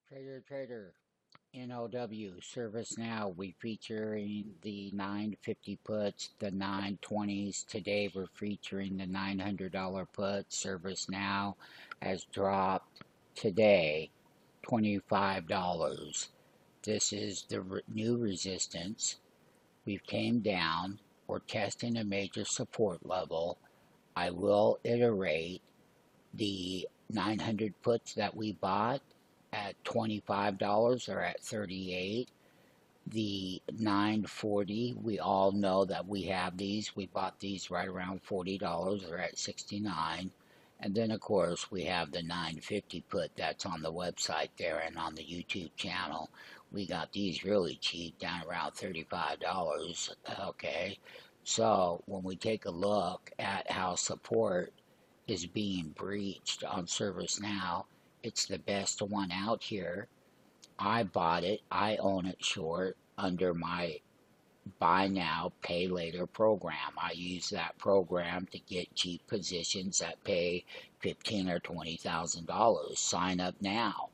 Trader, NOW, ServiceNow. We featuring the 950 puts, the 920s. Today we're featuring the $900 put. ServiceNow has dropped today $25. This is the new resistance. We've came down. We're testing a major support level. I will iterate the 900 puts that we bought at $25 are at 38. The 940, we all know that we have these. We bought these right around $40. They're at 69. And then of course we have the 950 put that's on the website there and on the YouTube channel. We got these really cheap down around $35. Okay. So when we take a look at how support is being breached on ServiceNow, it's the best one out here. I bought it. I own it short under my buy now, pay later program. I use that program to get cheap positions that pay $15,000 or $20,000. Sign up now.